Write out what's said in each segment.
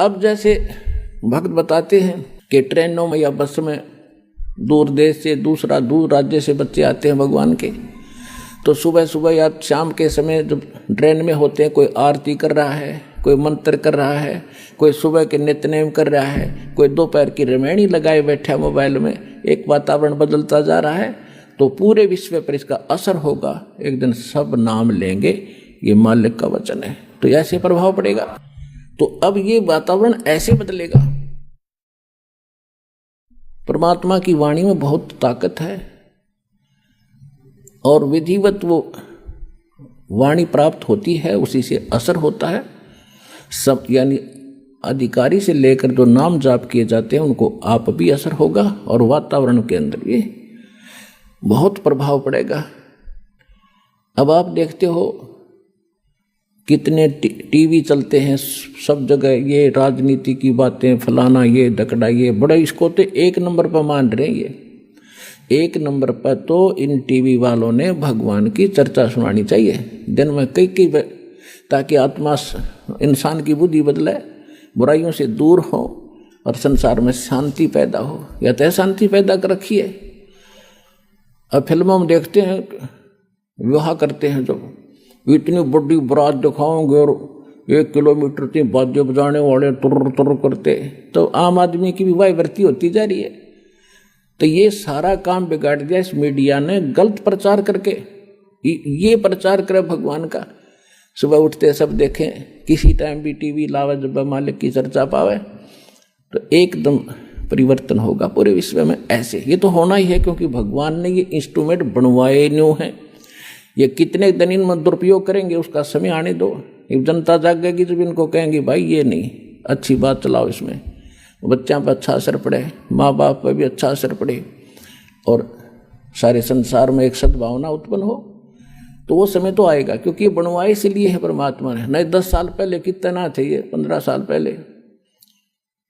अब जैसे भक्त बताते हैं कि ट्रेनों में या बस में दूर देश से दूर राज्य से बच्चे आते हैं भगवान के, तो सुबह सुबह या शाम के समय जब ट्रेन में होते हैं, कोई आरती कर रहा है, कोई मंत्र कर रहा है, कोई सुबह के नित्यनेम कर रहा है, कोई दोपहर की रमैणी लगाए बैठा मोबाइल में, एक वातावरण बदलता जा रहा है, तो पूरे विश्व पर इसका असर होगा। एक दिन सब नाम लेंगे, ये मालिक का वचन है, तो ऐसे प्रभाव पड़ेगा। तो अब ये वातावरण ऐसे बदलेगा। परमात्मा की वाणी में बहुत ताकत है और विधिवत वो वाणी प्राप्त होती है, उसी से असर होता है। सब यानी अधिकारी से लेकर जो नाम जाप किए जाते हैं उनको आप भी असर होगा और वातावरण के अंदर ये बहुत प्रभाव पड़ेगा। अब आप देखते हो कितने टीवी चलते हैं, सब जगह ये राजनीति की बातें, फलाना ये दकड़ा ये बड़ा, इसको तो एक नंबर पर मान रहे हैं। ये एक नंबर पर तो इन टीवी वालों ने भगवान की चर्चा सुनानी चाहिए दिन में कई ताकि आत्मा इंसान की बुद्धि बदले, बुराइयों से दूर हो और संसार में शांति पैदा हो। या तो शांति पैदा कर रखी है। अब फिल्मों में देखते हैं, विवाह करते हैं जब, इतनी बड़ी बारात दिखाओगे और 1 किलोमीटर से बाजे बजाने वाले तुर तुर करते, तो आम आदमी की भी वाई वृत्ति होती जा रही है। तो ये सारा काम बिगाड़ दिया इस मीडिया ने गलत प्रचार करके। ये प्रचार करे भगवान का, सुबह उठते सब देखें, किसी टाइम भी टीवी लावे, जब मालिक की चर्चा पावे तो एकदम परिवर्तन होगा पूरे विश्व में। ऐसे ये तो होना ही है, क्योंकि भगवान ने ये इंस्ट्रूमेंट बनवाए न्यू हैं। ये कितने दिन इनमें दुरुपयोग करेंगे उसका समय आने दो। जनता जागेगी जब इनको कहेंगे भाई ये नहीं, अच्छी बात चलाओ, इसमें बच्चों पर अच्छा असर पड़े, माँ बाप पर भी अच्छा असर पड़े और सारे संसार में एक सद्भावना उत्पन्न हो, तो वो समय तो आएगा। क्योंकि ये बनवाए इसलिए है परमात्मा ने। नहीं 10 साल पहले कितने ना थे, ये 15 साल पहले।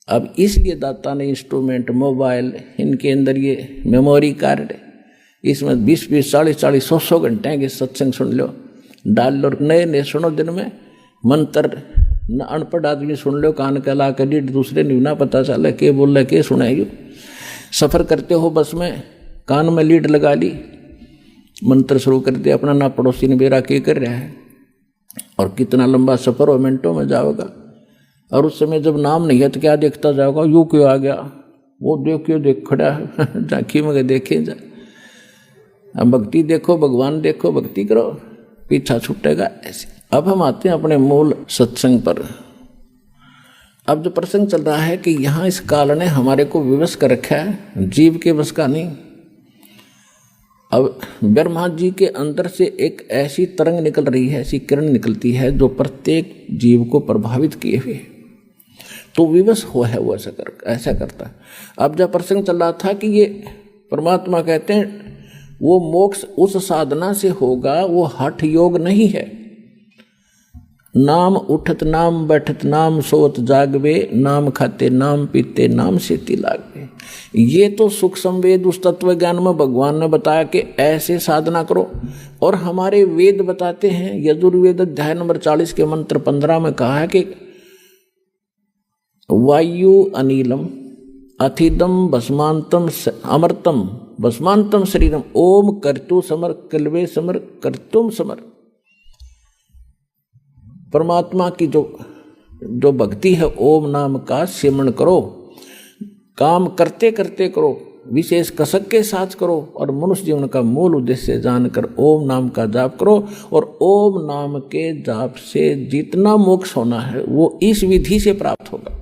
अब इसलिए दाता ने इंस्ट्रूमेंट, मोबाइल, इनके अंदर ये मेमोरी कार्ड, इसमें 20-20, 40-40, 100 घंटे के सत्संग सुन लो, डाल लो, नए सुनो दिन में मंत्र। न अनपढ़ आदमी सुन लो, कान का ला कर लीड, दूसरे नहीं ना पता चला के बोल रहे के सुनाइयो। सफ़र करते हो बस में, कान में लीड लगा ली, मंत्र शुरू कर दिया अपना, ना पड़ोसी ने मेरा के कर रहा है, और कितना लंबा सफ़र हो, मिनटों में जाओगा। और उस समय जब नाम नहीं है तो क्या देखता जाओगा, यूँ क्यों आ गया, वो देख खड़ा है, झांकी में देखे जा। अब भक्ति देखो, भगवान देखो, भक्ति करो, पीछा छूटेगा ऐसे। अब हम आते हैं अपने मूल सत्संग पर। अब जो प्रसंग चल रहा है कि यहाँ इस काल ने हमारे को विवश कर रखा है, जीव के बस का नहीं। अब ब्रह्मा जी के अंदर से एक ऐसी तरंग निकल रही है, ऐसी किरण निकलती है जो प्रत्येक जीव को प्रभावित किए हुए, तो विवश हुआ है वो ऐसा करता है। अब जब प्रसंग चल रहा था कि ये परमात्मा कहते हैं वो मोक्ष उस साधना से होगा, वो हठ योग नहीं है। नाम उठत नाम बैठत नाम सोत जागवे, नाम खाते नाम पीते नाम सेती लागवे। ये तो सुख संवेद उस तत्व ज्ञान में भगवान ने बताया कि ऐसे साधना करो। और हमारे वेद बताते हैं, यजुर्वेद अध्याय नंबर 40 के मंत्र 15 में कहा है कि वायु अनिलम अथिदम भस्मांतम अमृतम भस्मांतम शरीरम ओम कर्तु समर कल्वे समर कर्तुम समर। परमात्मा की जो भक्ति है, ओम नाम का सिमरण करो, काम करते करते करो, विशेष कसक के साथ करो, और मनुष्य जीवन का मूल उद्देश्य जानकर ओम नाम का जाप करो। और ओम नाम के जाप से जितना मोक्ष होना है वो इस विधि से प्राप्त होगा।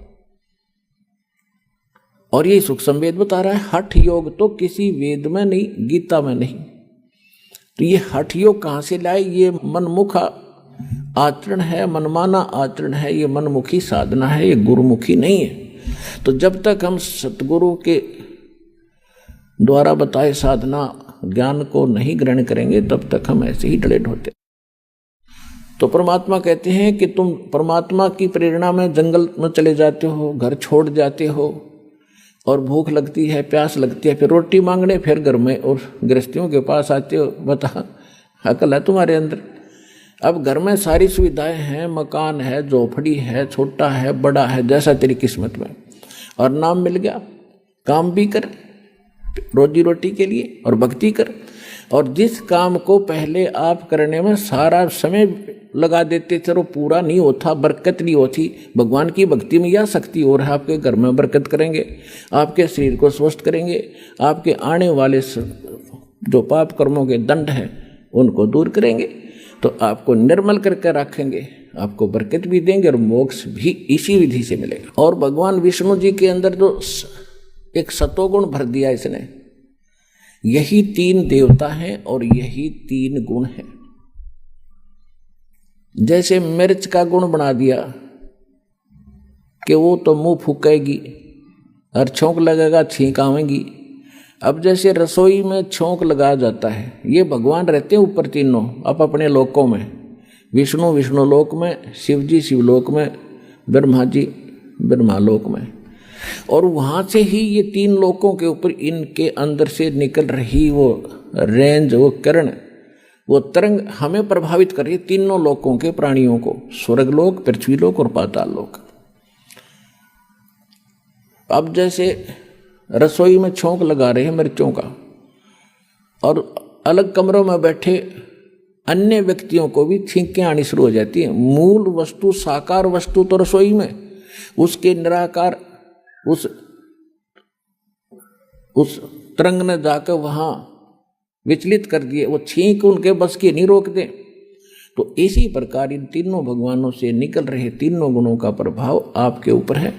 और ये सुख संवेद बता रहा है। हठ योग तो किसी वेद में नहीं, गीता में नहीं। तो ये हठ योग कहाँ से लाए? ये मनमुखा आचरण है, मनमाना आचरण है, ये मनमुखी साधना है, ये गुरुमुखी नहीं है। तो जब तक हम सतगुरु के द्वारा बताए साधना ज्ञान को नहीं ग्रहण करेंगे तब तक हम ऐसे ही डलेट होते। तो परमात्मा कहते हैं कि तुम परमात्मा की प्रेरणा में जंगल में चले जाते हो, घर छोड़ जाते हो, और भूख लगती है, प्यास लगती है, फिर रोटी मांगने, फिर घर में और गृहस्थियों के पास आते हो। बता, अकल है तुम्हारे अंदर? अब घर में सारी सुविधाएं हैं, मकान है, झोपड़ी है, छोटा है, बड़ा है, जैसा तेरी किस्मत में, और नाम मिल गया, काम भी कर रोजी रोटी के लिए और भक्ति कर। और जिस काम को पहले आप करने में सारा समय लगा देते थे वो पूरा नहीं होता, बरकत नहीं होती। भगवान की भक्ति में यह शक्ति और है, आपके घर में बरकत करेंगे, आपके शरीर को स्वस्थ करेंगे, आपके आने वाले जो पाप कर्मों के दंड हैं उनको दूर करेंगे, तो आपको निर्मल करके रखेंगे, आपको बरकत भी देंगे और मोक्ष भी इसी विधि से मिलेगा। और भगवान विष्णु जी के अंदर जो एक सतोगुण भर दिया इसने, यही 3 देवता हैं और यही 3 गुण हैं। जैसे मिर्च का गुण बना दिया कि वो तो मुंह फूकेगी और छोंक लगेगा, छींक आवेगी। अब जैसे रसोई में छोंक लगाया जाता है, ये भगवान रहते हैं ऊपर तीनों आप अपने लोकों में, विष्णु विष्णु लोक में, शिव जी शिवलोक में, ब्रह्मा जी ब्रह्मा लोक में। और वहाँ से ही ये 3 लोकों के ऊपर इनके अंदर से निकल रही वो रेंज, वो किरण, वो तरंग हमें प्रभावित कर रही है, तीनों लोकों के प्राणियों को, स्वर्गलोक, पृथ्वीलोक और पाताल लोक। अब जैसे रसोई में छोंक लगा रहे हैं मिर्चों का, और अलग कमरों में बैठे अन्य व्यक्तियों को भी छींकें आनी शुरू हो जाती हैं। मूल वस्तु, साकार वस्तु तो रसोई में, उसके निराकार उस तरंग ने जाकर वहां विचलित कर दिए, वो छींक उनके बस की नहीं रोक दे। तो इसी प्रकार इन तीनों भगवानों से निकल रहे तीनों गुणों का प्रभाव आपके ऊपर है,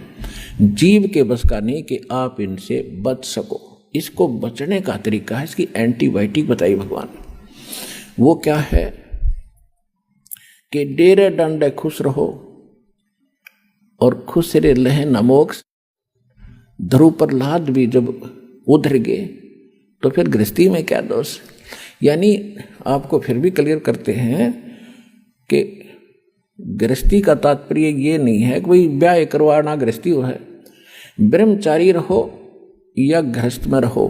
जीव के बस का नहीं कि आप इनसे बच सको। इसको बचने का तरीका है, इसकी एंटीबायोटिक बताई भगवान। वो क्या है कि डेरे डंडे खुश रहो और खुश रे लहे न मोक्ष। ध्रुव प्रहलाद भी जब उधर गए तो फिर गृहस्थी में क्या दोष। यानी आपको फिर भी क्लियर करते हैं कि गृहस्थी का तात्पर्य ये नहीं है कि कोई ब्याह करवाना गृहस्थी हो है। ब्रह्मचारी रहो या गृहस्थ में रहो,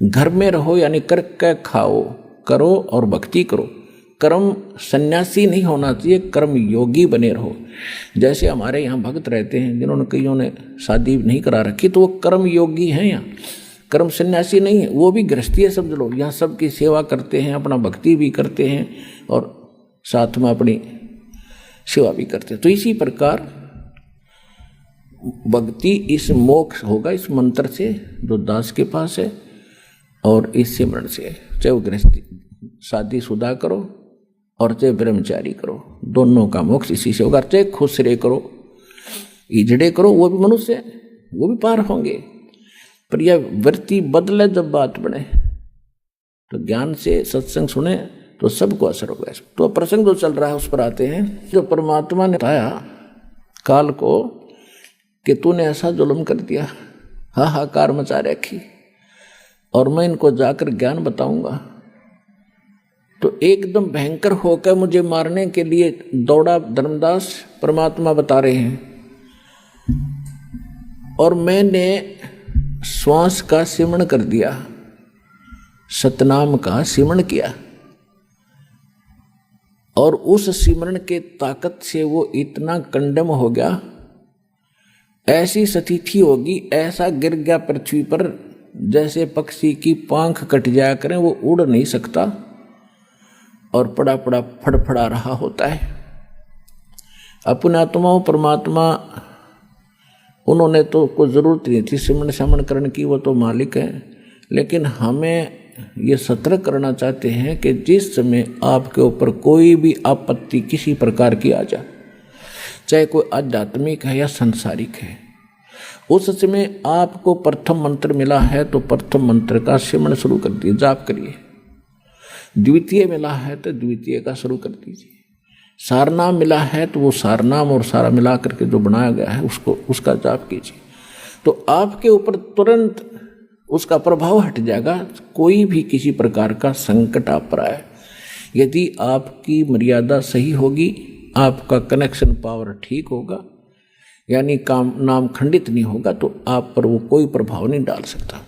घर में रहो यानी करके खाओ, करो और भक्ति करो। कर्म सन्यासी नहीं होना चाहिए, कर्म योगी बने रहो। जैसे हमारे यहाँ भक्त रहते हैं जिन्होंने कईयों ने शादी नहीं करा रखी, तो वो कर्म योगी हैं, यहाँ कर्म सन्यासी नहीं है, वो भी गृहस्थी है समझ लो। यहाँ सबकी सेवा करते हैं, अपना भक्ति भी करते हैं और साथ में अपनी सेवा भी करते हैं। तो इसी प्रकार भक्ति इस मोक्ष होगा इस मंत्र से जो दास के पास है और इस सिमरण से। चाहे वो गृहस्थी शादी शुदा करो और चाहे ब्रह्मचारी करो, दोनों का मोक्ष इसी से होगा। चाहे खुश रे करो, इजड़े करो, वो भी मनुष्य, वो भी पार होंगे। पर यह वृत्ति बदले, जब बात बने तो ज्ञान से सत्संग सुने तो सबको असर होगा। तो प्रसंग जो चल रहा है उस पर आते हैं। जो परमात्मा ने बताया काल को कि तूने ऐसा जुल्म कर दिया, हाहाकार मचा रखी, और मैं इनको जाकर ज्ञान बताऊंगा। तो एकदम भयंकर होकर मुझे मारने के लिए दौड़ा धर्मदास, परमात्मा बता रहे हैं। और मैंने श्वास का सिमरण कर दिया, सतनाम का सिमरण किया, और उस सिमरण के ताकत से वो इतना कंडम हो गया, ऐसी स्थिति होगी, ऐसा गिर गया पृथ्वी पर जैसे पक्षी की पांख कट जाया करें, वो उड़ नहीं सकता और पड़ा पड़ा फड़फड़ा रहा होता है। अपने आत्माओं परमात्मा उन्होंने तो कोई ज़रूरत नहीं थी सिमरण समरण करने की, वो तो मालिक है। लेकिन हमें ये सतर्क करना चाहते हैं कि जिस समय आपके ऊपर कोई भी आपत्ति किसी प्रकार की आ जाए, चाहे कोई आध्यात्मिक है या संसारिक है, उस समय आपको प्रथम मंत्र मिला है तो प्रथम मंत्र का सिमरण शुरू कर दिए, जाप करिए। द्वितीय मिला है तो द्वितीय का शुरू कर दीजिए। सारनाम मिला है तो वो सारनाम और सारा मिला करके जो बनाया गया है उसका जाप कीजिए, तो आपके ऊपर तुरंत उसका प्रभाव हट जाएगा। कोई भी किसी प्रकार का संकट आप पर आए, यदि आपकी मर्यादा सही होगी, आपका कनेक्शन पावर ठीक होगा, यानी काम नाम खंडित नहीं होगा, तो आप पर वो कोई प्रभाव नहीं डाल सकता।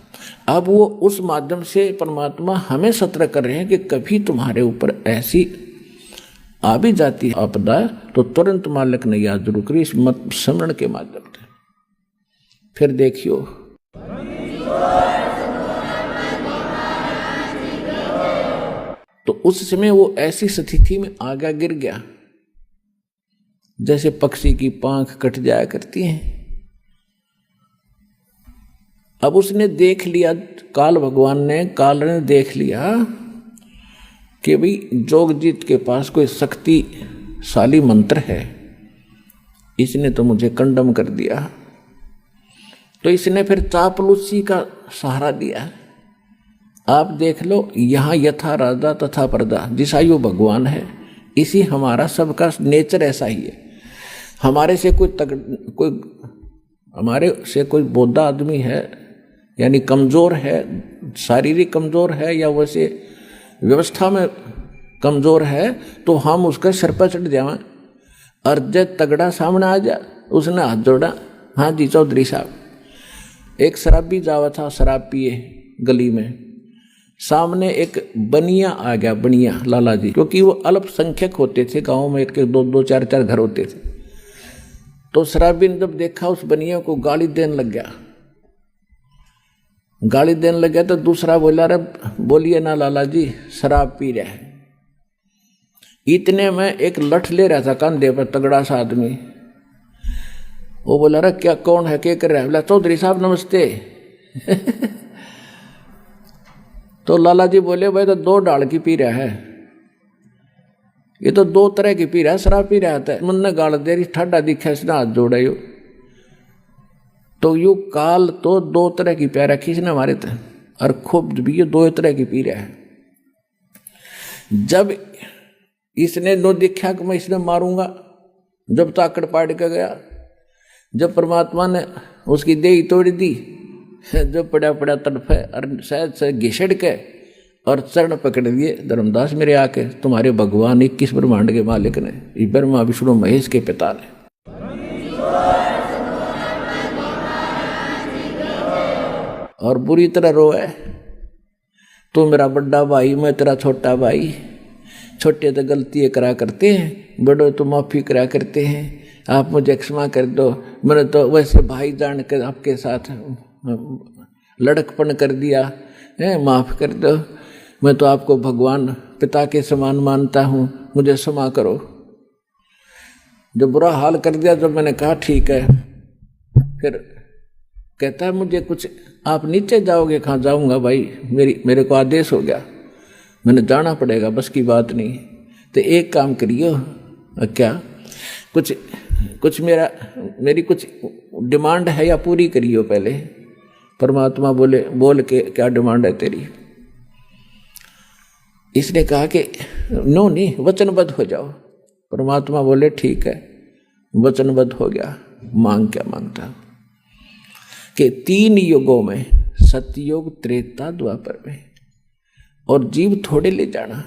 अब वो उस माध्यम से परमात्मा हमें सतर्क कर रहे हैं कि कभी तुम्हारे ऊपर ऐसी आ भी जाती है आपदा तो तुरंत मालिक ने याद जरूर करी इस मत स्मरण के माध्यम से। फिर देखियो तो उस समय वो ऐसी स्थिति में आगे गिर गया जैसे पक्षी की पांख कट जाया करती है। अब उसने देख लिया, काल ने देख लिया कि भाई जोगजीत के पास कोई शक्तिशाली मंत्र है, इसने तो मुझे कंडम कर दिया। तो इसने फिर चापलूसी का सहारा दिया। आप देख लो, यहाँ यथा राजा तथा प्रजा, जिसायु भगवान है, इसी हमारा सबका नेचर ऐसा ही है। हमारे से कोई बोधा आदमी है यानी कमजोर है, शारीरिक कमजोर है या वैसे व्यवस्था में कमजोर है, तो हम उसके सिर पर चढ़ जाएं। और जब तगड़ा सामने आ जा, उसने हाथ जोड़ा, हाँ जी चौधरी साहब। एक शराबी जावा था, शराब पिए गली में, सामने एक बनिया आ गया, बनिया लाला जी, क्योंकि वो अल्पसंख्यक होते थे गांव में, एक दो चार घर होते थे। तो शराबी ने जब देखा उस बनिया को, गाली देने लग गया तो दूसरा बोला, अरे बोलिए ना लाला जी, शराब पी रहा है। इतने में एक लठ ले रहा था कंधे पर, तगड़ा सा आदमी, वो बोला, अरे क्या कौन है, क्या कर रहा है? बोला, चौधरी साहब नमस्ते। तो लाला जी बोले, भाई तो 2 डाल की पी रहा है, ये तो 2 तरह की पी रहा है, शराब पी रहा था। मन ने गाल दे रही, ठाडा दिखा, इसने हाथ जोड़ा यो। तो यू काल तो 2 तरह की प्यारा खींचने हमारे थे, और खूब भी ये 2 तरह की पी रहा है। जब इसने नो देखा कि मैं इसने मारूंगा, जब ताकड़ पाड़ के गया, जब परमात्मा ने उसकी देही तोड़ दी, जो पड़ा तड़फे और शायद से घिसड़ के और चरण पकड़ लिए। धर्मदास मेरे आके, तुम्हारे भगवान 21 ब्रह्मांड के मालिक ने, ब्रह्मा विष्णु महेश के पिता ने, और बुरी तरह रोए, तू मेरा बड़ा भाई, मैं तेरा छोटा भाई, छोटे तो गलतियाँ करा करते हैं, बड़े तो माफ़ी करा करते हैं, आप मुझे क्षमा कर दो, मैंने तो वैसे भाई जान कर आपके साथ लड़कपन कर दिया है, माफ़ कर दो, मैं तो आपको भगवान पिता के समान मानता हूँ, मुझे क्षमा करो। जो बुरा हाल कर दिया, जब मैंने कहा ठीक है, फिर कहता है मुझे कुछ, आप नीचे जाओगे? कहाँ जाऊँगा भाई, मेरे को आदेश हो गया, मैंने जाना पड़ेगा, बस की बात नहीं। तो एक काम करियो, क्या कुछ मेरी कुछ डिमांड है या पूरी करियो पहले। परमात्मा बोल के, क्या डिमांड है तेरी? इसने कहा कि नो नहीं, वचनबद्ध हो जाओ। परमात्मा बोले ठीक है, वचनबद्ध हो गया। मांग क्या मांगता कि 3 युगों में, सतयुग, त्रेता, द्वापर में, और जीव थोड़े ले जाना।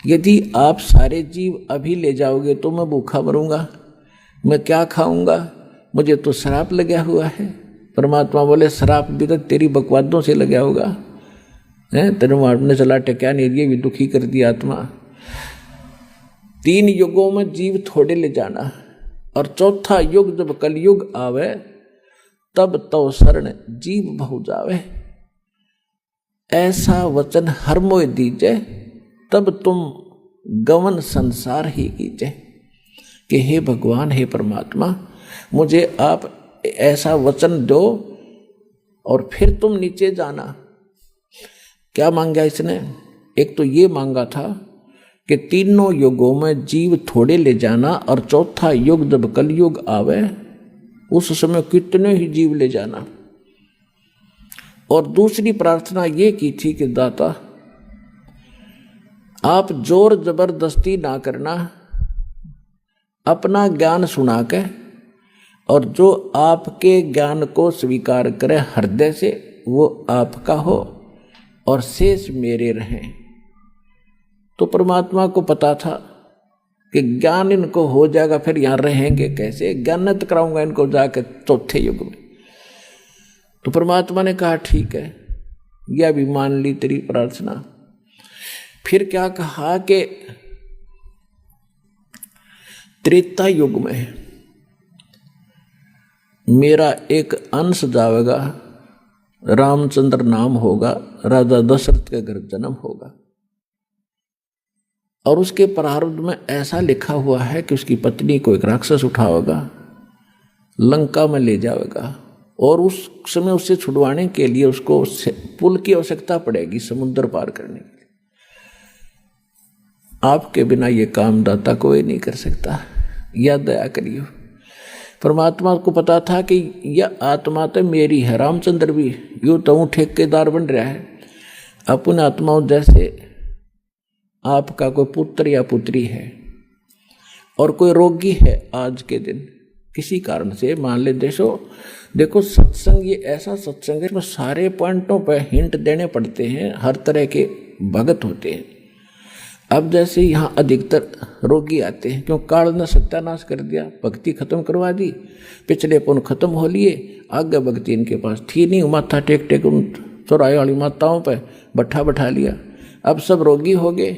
यदि आप सारे जीव अभी ले जाओगे तो मैं भूखा मरूंगा, मैं क्या खाऊंगा, मुझे तो श्राप लगा हुआ है। परमात्मा बोले श्राप भी तो तेरी बकवादों से लगा होगा, तेरे मारने चला टक्या नहीं, ये भी दुखी कर दिया आत्मा। 3 युगों में जीव थोड़े ले जाना, और चौथा युग जब कलयुग आवे, तब तो शरण जीव बहु जावे। ऐसा वचन हर मोय दीजे, तब तुम गवन संसार ही कीजे। कि हे भगवान, हे परमात्मा, मुझे आप ऐसा वचन दो और फिर तुम नीचे जाना। क्या मांगा इसने? एक तो ये मांगा था कि 3 युगों में जीव थोड़े ले जाना, और चौथा युग जब कलयुग आवे, उस समय कितने ही जीव ले जाना। और दूसरी प्रार्थना ये की थी कि दाता, आप जोर जबरदस्ती ना करना, अपना ज्ञान सुना के, और जो आपके ज्ञान को स्वीकार करे हृदय से, वो आपका हो और शेष मेरे रहें। तो परमात्मा को पता था कि ज्ञान इनको हो जाएगा, फिर यहाँ रहेंगे कैसे, ज्ञानित कराऊंगा इनको जाकर चौथे युग में। तो परमात्मा ने कहा ठीक है, यह भी मान ली तेरी प्रार्थना। फिर क्या कहा कि त्रेता युग में मेरा एक अंश जाएगा, रामचंद्र नाम होगा, राजा दशरथ के घर जन्म होगा, और उसके प्रारब्ध में ऐसा लिखा हुआ है कि उसकी पत्नी को एक राक्षस उठाएगा, लंका में ले जाएगा, और उस समय उससे छुड़वाने के लिए उसको पुल की आवश्यकता पड़ेगी समुद्र पार करने के लिए। आपके बिना ये काम दाता कोई नहीं कर सकता, या दया करियो। परमात्मा को पता था कि यह आत्मा तो मेरी है, रामचंद्र भी यूं तो ठेकेदार बन रहा है। अपने आत्माओं जैसे आपका कोई पुत्र या पुत्री है और कोई रोगी है आज के दिन किसी कारण से, मान ले देखो सत्संग ये ऐसा सत्संग है, इसमें सारे पॉइंटों पर हिंट देने पड़ते हैं, हर तरह के भगत होते हैं। अब जैसे यहाँ अधिकतर रोगी आते हैं, क्यों काल ने सत्यानाश कर दिया, भक्ति खत्म करवा दी, पिछले पुण्य खत्म हो लिए, आगे भक्ति इनके पास थी नहीं, माथा टेक टेक उन चौराहे वाली माताओं पर बैठा लिया। अब सब रोगी हो गए,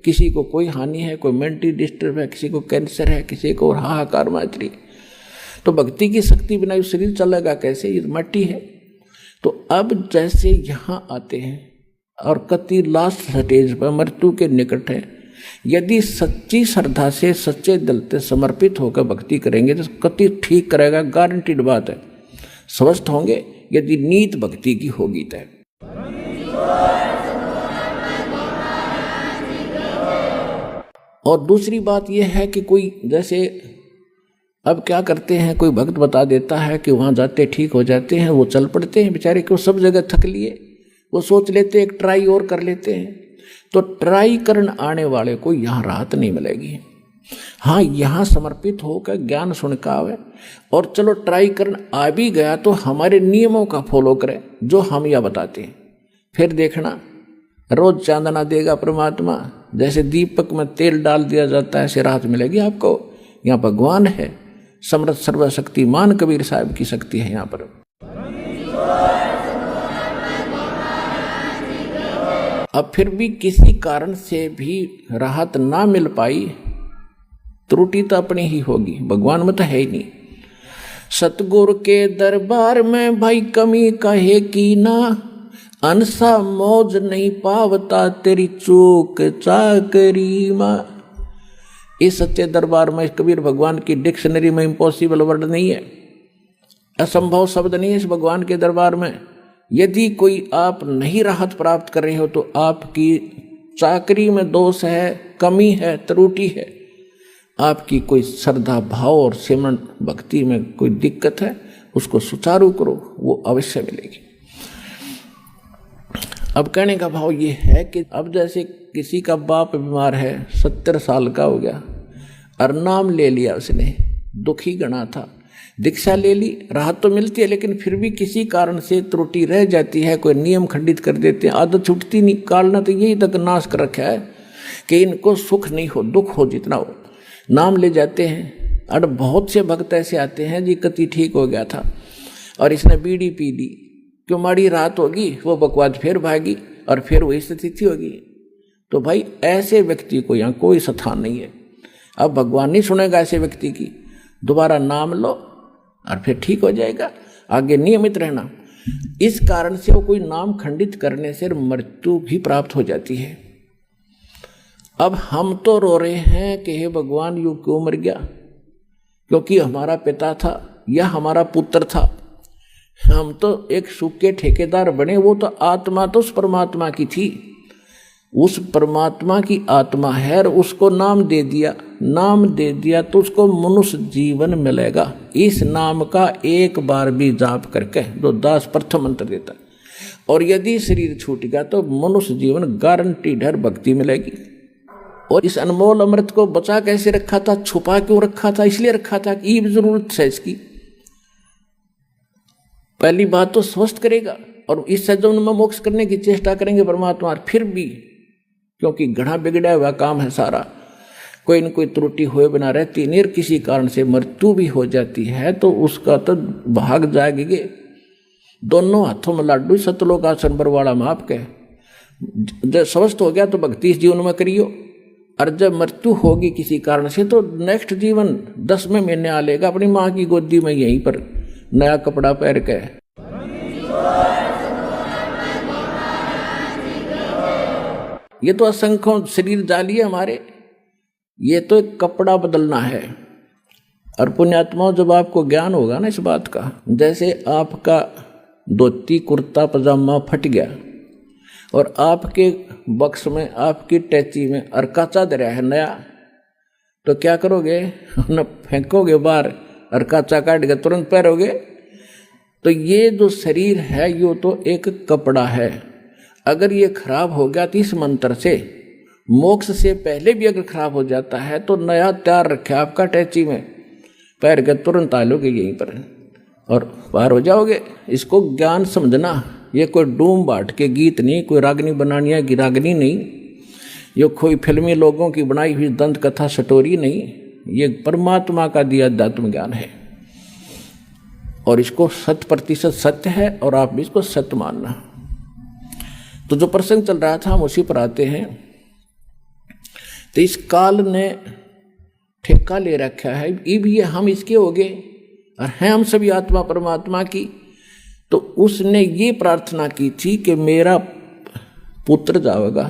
किसी को कोई हानि है, कोई मेंटली डिस्टर्ब है, किसी को कैंसर है, किसी को हाहाकार मात्री। तो भक्ति की शक्ति बिना शरीर चलेगा कैसे, ये मट्टी है। तो अब जैसे यहाँ आते हैं और कति लास्ट स्टेज पर मृत्यु के निकट है, यदि सच्ची श्रद्धा से सच्चे दिल से समर्पित होकर भक्ति करेंगे तो कति ठीक करेगा, गारंटीड बात है, स्वस्थ होंगे यदि नीत भक्ति की होगी तय। और दूसरी बात यह है कि कोई जैसे अब क्या करते हैं, कोई भक्त बता देता है कि वहाँ जाते ठीक हो जाते हैं, वो चल पड़ते हैं बेचारे, क्यों सब जगह थक लिए, वो सोच लेते एक ट्राई और कर लेते हैं। तो ट्राई करने आने वाले को यहाँ राहत नहीं मिलेगी। हाँ, यहाँ समर्पित होकर ज्ञान सुनकर आवे, और चलो ट्राई करने आ भी गया तो हमारे नियमों का फॉलो करे जो हम यह बताते हैं। फिर देखना रोज चांदना देगा परमात्मा, जैसे दीपक में तेल डाल दिया जाता है, ऐसे राहत मिलेगी आपको। यहाँ भगवान है, समर्थ सर्वशक्तिमान कबीर साहब की शक्ति है यहाँ पर। अब फिर भी किसी कारण से भी राहत ना मिल पाई, त्रुटि तो अपनी ही होगी, भगवान में तो है ही नहीं। सतगुरु के दरबार में भाई कमी कहे की ना, अनसा मौज नहीं पावता तेरी चूक चाकरी मां। इस सच्चे दरबार में कबीर भगवान की डिक्शनरी में इम्पॉसिबल वर्ड नहीं है, असंभव शब्द नहीं है इस भगवान के दरबार में। यदि कोई आप नहीं राहत प्राप्त कर रहे हो तो आपकी चाकरी में दोष है, कमी है, त्रुटि है, आपकी कोई श्रद्धा भाव और सिमरन भक्ति में कोई दिक्कत है, उसको सुचारू करो, वो अवश्य मिलेगी। अब कहने का भाव ये है कि अब जैसे किसी का बाप बीमार है, 70 साल का हो गया, और नाम ले लिया उसने, दुखी गणा था, दीक्षा ले ली, राहत तो मिलती है, लेकिन फिर भी किसी कारण से त्रुटि रह जाती है, कोई नियम खंडित कर देते हैं, आदत छूटती नहीं। काल ने तो यही तक नाश कर रखा है कि इनको सुख नहीं हो, दुख हो जितना हो, नाम ले जाते हैं। और बहुत से भक्त ऐसे आते हैं जी कति ठीक हो गया था और इसने बीड़ी पी ली, क्यों माड़ी रात होगी, वो बकवाद फिर भागी और फिर वही स्थिति होगी। तो भाई ऐसे व्यक्ति को यहाँ कोई स्थान नहीं है। अब भगवान नहीं सुनेगा ऐसे व्यक्ति की, दोबारा नाम लो और फिर ठीक हो जाएगा, आगे नियमित रहना। इस कारण से वो कोई नाम खंडित करने से मृत्यु भी प्राप्त हो जाती है। अब हम तो रो रहे हैं कि हे भगवान यू क्यों मर गया, क्योंकि हमारा पिता था या हमारा पुत्र था, हम तो एक सुख के ठेकेदार बने। वो तो आत्मा तो उस परमात्मा की थी, उस परमात्मा की आत्मा है, और उसको नाम दे दिया तो उसको मनुष्य जीवन मिलेगा। इस नाम का एक बार भी जाप करके जो दास प्रथम मंत्र देता, और यदि शरीर छूट गया तो मनुष्य जीवन गारंटीड है, भक्ति मिलेगी। और इस अनमोल अमृत को बचा कैसे रखा था, छुपा क्यों रखा था, इसलिए रखा था कि ये जरूरत है इसकी। पहली बात तो स्वस्थ करेगा, और इस सज्जन में मोक्ष करने की चेष्टा करेंगे परमात्मा। फिर भी क्योंकि घड़ा बिगड़ा हुआ काम है सारा, कोई न कोई त्रुटि हुए बिना रहती नहीं, किसी कारण से मृत्यु भी हो जाती है तो उसका तो भाग जाएंगे। दोनों हाथों में लाडू, सतलोक आसन बरवाड़ा में आपके। जब स्वस्थ हो गया तो भक्ति इस जीवन में करियो, और जब मृत्यु होगी किसी कारण से तो नेक्स्ट जीवन 10वें महीने आ लेगा अपनी माँ की गोदी में, यहीं पर नया कपड़ा पहन के। ये तो असंख्यों शरीर जाली है हमारे, ये तो एक कपड़ा बदलना है। और पुण्यात्माओं, जब आपको ज्ञान होगा ना इस बात का, जैसे आपका धोती कुर्ता पजामा फट गया और आपके बक्स में, आपकी टैची में अर्का चादर है नया, तो क्या करोगे? न फेंकोगे बाहर, अर्का चा काट के तुरंत पहनोगे? तो ये जो शरीर है ये तो एक कपड़ा है। अगर ये खराब हो गया तो इस मंत्र से मोक्ष से पहले भी अगर खराब हो जाता है तो नया तैयार रखा आपका टैची में, पैर के तुरंत आ लोगे यहीं पर और पार हो जाओगे। इसको ज्ञान समझना, ये कोई डूम बाट के गीत नहीं, कोई रागनी बनानिया की रागनी नहीं, ये कोई फिल्मी लोगों की बनाई हुई दंत कथा स्टोरी नहीं, ये परमात्मा का दिया अध्यात्म ज्ञान है और इसको 100% सत्य है और आप भी इसको सत्य मानना। तो जो प्रसंग चल रहा था हम उसी पर आते हैं। तो इस काल ने ठेका ले रखा है, ये हम इसके हो गए और हैं हम सभी आत्मा परमात्मा की। तो उसने ये प्रार्थना की थी कि मेरा पुत्र जाएगा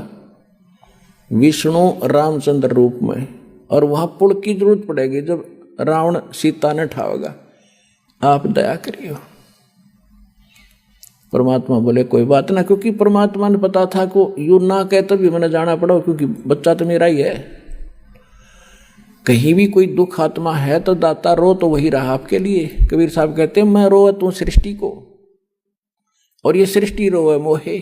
विष्णु रामचंद्र रूप में, और वहाँ पुल की जरूरत पड़ेगी जब रावण सीता ने ठावेगा, आप दया करियो। परमात्मा बोले कोई बात ना, क्योंकि परमात्मा ने पता था को यू ना कहे तभी मैंने जाना पड़ा, क्योंकि बच्चा तो मेरा ही है। कहीं भी कोई दुख आत्मा है तो दाता रो तो वही रहा आपके लिए। कबीर साहब कहते हैं मैं रोए तू सृष्टि को, और ये सृष्टि रोए मोहे।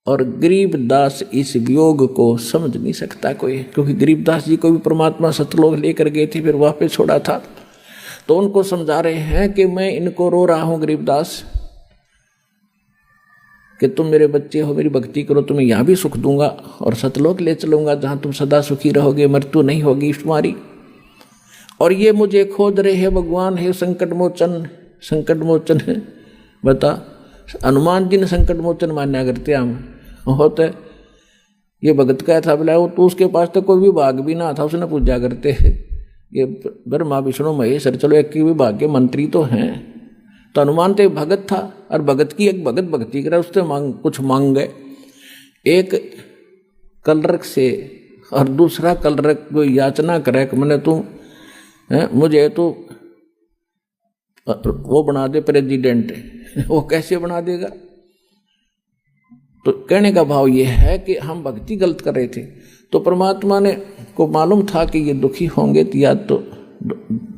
और गरीबदास इस वियोग को समझ नहीं सकता कोई, क्योंकि गरीबदास जी को भी परमात्मा सतलोक लेकर गए थे, फिर वापस छोड़ा था। तो उनको समझा रहे हैं कि मैं इनको रो रहा हूं गरीबदास, कि तुम मेरे बच्चे हो, मेरी भक्ति करो, तुम्हें यहाँ भी सुख दूंगा और सतलोक ले चलूंगा जहाँ तुम सदा सुखी रहोगे, मृत्यु नहीं होगी तुम्हारी। और ये मुझे खोज रहे हैं भगवान है संकट मोचन, संकट मोचन है। बता, हनुमान जी ने संकट मोचन मान्या करते हम होते। ये भगत का था बोला, वो तो उसके पास तो कोई विभाग भी ना था, उसने पूजा करते ये ब्रह्मा विष्णु महेश, चलो एक ही विभाग के मंत्री तो हैं। तो हनुमान तो एक भगत था, और भगत की एक भगत भक्ति करे, उससे कुछ मांग गए। एक कलरक से और दूसरा कलरक को याचना करे कि मैंने तुम मुझे तो वो बना दे प्रेसिडेंट। वो कैसे बना देगा? तो कहने का भाव ये है कि हम भक्ति गलत कर रहे थे, तो परमात्मा ने को मालूम था कि ये दुखी होंगे तो या तो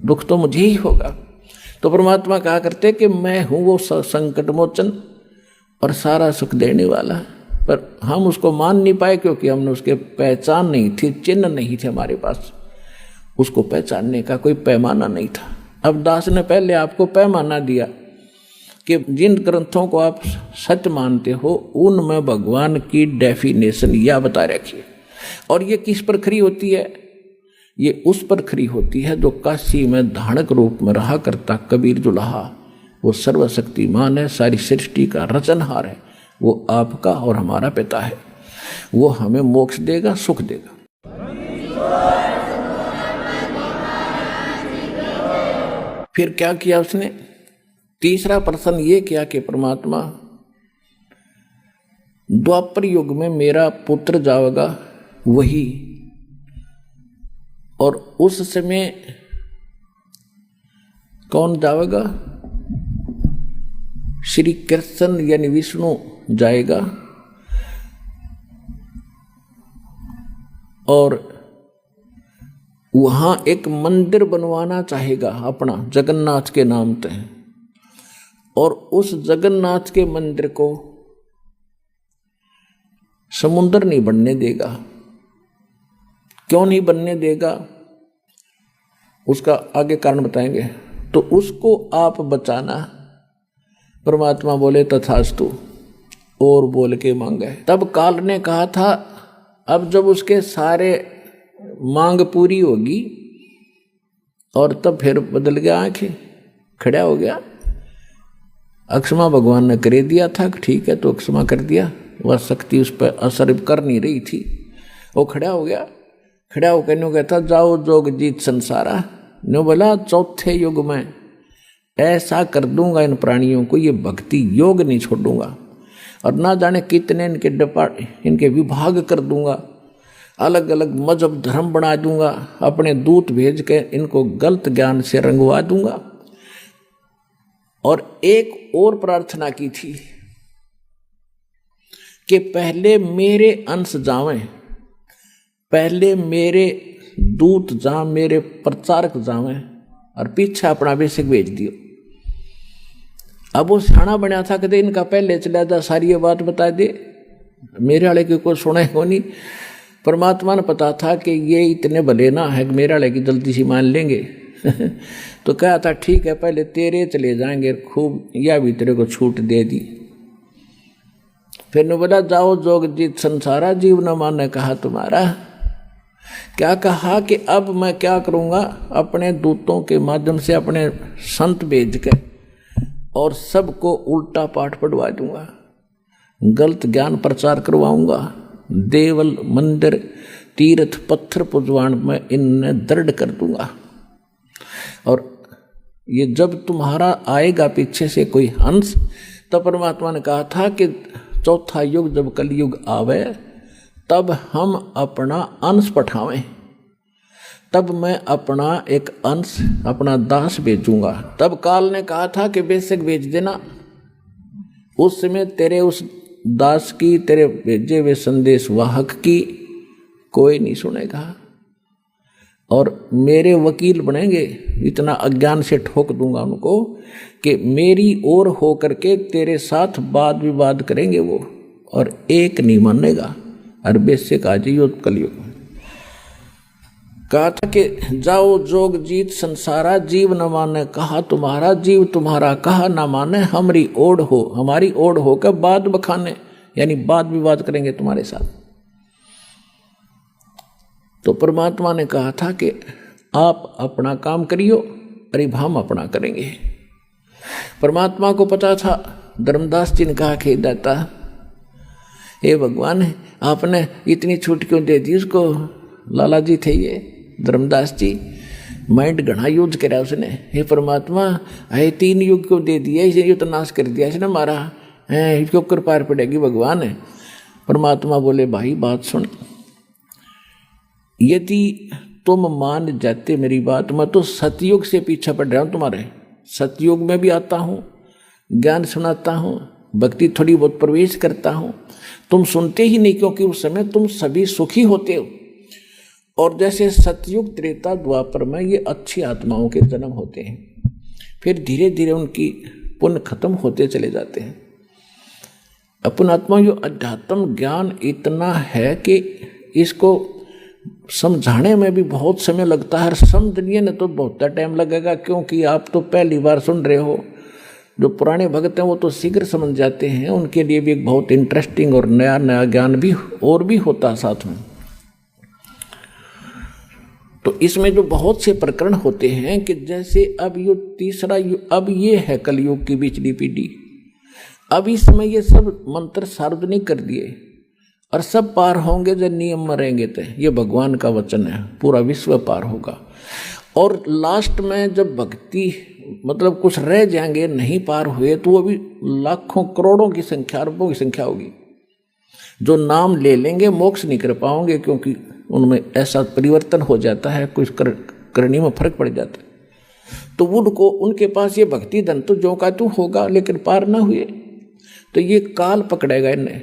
दुख तो मुझे ही होगा। तो परमात्मा कहा करते कि मैं हूँ वो संकट मोचन और सारा सुख देने वाला, पर हम उसको मान नहीं पाए क्योंकि हमने उसके पहचान नहीं थी, चिन्ह नहीं थे हमारे पास, उसको पहचानने का कोई पैमाना नहीं था। अब दास ने पहले आपको पैमाना दिया कि जिन ग्रंथों को आप सत्य मानते हो उनमें भगवान की डेफिनेशन यह बता रखी है। और ये किस पर खरी होती है? ये उस पर खरी होती है जो काशी में धानक रूप में रहा करता कबीर जुलाहा, वो सर्वशक्तिमान है, सारी सृष्टि का रचनहार है, वो आपका और हमारा पिता है, वो हमें मोक्ष देगा, सुख देगा। फिर क्या किया उसने? तीसरा प्रश्न ये किया कि परमात्मा द्वापर युग में मेरा पुत्र जाएगा वही, और उस समय कौन जाएगा? श्री कृष्ण यानी विष्णु जाएगा, और वहां एक मंदिर बनवाना चाहेगा अपना जगन्नाथ के नाम पे, और उस जगन्नाथ के मंदिर को समुद्र नहीं बनने देगा। क्यों नहीं बनने देगा? उसका आगे कारण बताएंगे। तो उसको आप बचाना। परमात्मा बोले तथास्तु, और बोल के मांगे। तब काल ने कहा था अब जब उसके सारे मांग पूरी होगी, और तब फिर बदल गया, आंखें खड़ा हो गया। अक्षमा भगवान ने कर दिया था, ठीक है तो अक्षमा कर दिया, वह शक्ति उस पर असर कर नहीं रही थी, वो खड़ा हो गया। खड़ा होकर न्यू कहता जाओ जोग जीत संसारा। न्यू बोला चौथे युग में ऐसा कर दूंगा इन प्राणियों को, ये भक्ति योग नहीं छोड़ूंगा, और ना जाने कितने इनके विभाग कर दूंगा, अलग अलग मजहब धर्म बना दूंगा, अपने दूत भेज के इनको गलत ज्ञान से रंगवा दूंगा। और एक और प्रार्थना की थी कि पहले मेरे अंश जावें, पहले मेरे दूत जाएं, मेरे प्रचारक जावें, और पीछे अपना बेसिक भेज दियो। अब वो सियाना बना था कहते इनका पहले चला जा, सारी ये बात बता दे, मेरे वाले की कोई सुने हो नहीं। परमात्मा ने पता था कि ये इतने भले ना है कि मेरे वाले की जल्दी सी मान लेंगे तो कहा था ठीक है पहले तेरे चले जाएंगे, खूब या भी तेरे को छूट दे दी। फिर ने बोला जाओ जोग जीत संसारा, जीव न माने कहा तुम्हारा। क्या कहा कि अब मैं क्या करूँगा, अपने दूतों के माध्यम से अपने संत भेज के और सबको उल्टा पाठ पढ़वा दूंगा, गलत ज्ञान प्रचार करवाऊंगा, देवल मंदिर तीर्थ पत्थर पुजवान में इन्हें दृढ़ कर दूंगा। और ये जब तुम्हारा आएगा पीछे से कोई हंस, तब परमात्मा ने कहा था कि चौथा युग जब कलयुग आवे तब हम अपना अंश पठावें, तब मैं अपना एक अंश अपना दास भेजूंगा। तब काल ने कहा था कि बेशक भेज देना, उस समय तेरे उस दास की, तेरे भेजे हुए संदेश वाहक की कोई नहीं सुनेगा, और मेरे वकील बनेंगे। इतना अज्ञान से ठोक दूंगा उनको कि मेरी ओर हो करके तेरे साथ वाद विवाद करेंगे वो, और एक नहीं मानेगा। और बेशक आज ही कलयुग में कहा था कि जाओ जोग जीत संसारा, जीव न माने कहा तुम्हारा, जीव तुम्हारा कहा न माने, हमारी ओढ़ हो, हमारी ओढ़ होकर बाद बखाने, यानी वाद विवाद करेंगे तुम्हारे साथ। तो परमात्मा ने कहा था कि आप अपना काम करियो, अरे हम अपना करेंगे। परमात्मा को पता था। धर्मदास जी ने कहा कि दाता हे भगवान, आपने इतनी छूट क्यों दे दी उसको। लाला जी थे ये धर्मदास जी, माइंड घना यूज करा उसने। हे परमात्मा, अरे 3 युग क्यों दे दिया, इसे ये तो नाश कर दिया इसने मारा है, इसको कृपा पड़ेगी भगवान। परमात्मा बोले भाई बात सुन, यदि तुम मान जाते मेरी बात, मैं तो सतयुग से पीछा पड़ रहा हूं तुम्हारे। सतयुग में भी आता हूं, ज्ञान सुनाता हूं, भक्ति थोड़ी बहुत प्रवेश करता हूं, तुम सुनते ही नहीं, क्योंकि उस समय तुम सभी सुखी होते हो। और जैसे सतयुग त्रेता द्वापर में ये अच्छी आत्माओं के जन्म होते हैं, फिर धीरे धीरे उनकी पुण्य खत्म होते चले जाते हैं। अपन आत्मा जो अध्यात्म ज्ञान इतना है कि इसको समझाने में भी बहुत समय लगता है। समझने में तो बहुत टाइम लगेगा, क्योंकि आप तो पहली बार सुन रहे हो। जो पुराने भक्त हैं वो तो शीघ्र समझ जाते हैं, उनके लिए भी एक बहुत इंटरेस्टिंग और नया नया ज्ञान भी और भी होता है साथ में। तो इसमें जो बहुत से प्रकरण होते हैं कि जैसे अब ये तीसरा युग, अब ये है कलयुग की पिछली पीढ़ी, अब इसमें ये सब मंत्र सार्वजनिक कर दिए और सब पार होंगे जब नियम में रहेंगे। तो ये भगवान का वचन है, पूरा विश्व पार होगा। और लास्ट में जब भक्ति मतलब कुछ रह जाएंगे नहीं पार हुए, तो वो भी लाखों करोड़ों की संख्या, अरबों की संख्या होगी। जो नाम ले लेंगे मोक्ष नहीं कर पाओगे, क्योंकि उनमें ऐसा परिवर्तन हो जाता है, कुछ करनी में फर्क पड़ जाता है। तो उनको उनके पास ये भक्ति धन तो जो का तू होगा, लेकिन पार ना हुए तो ये काल पकड़ेगा, इन्हें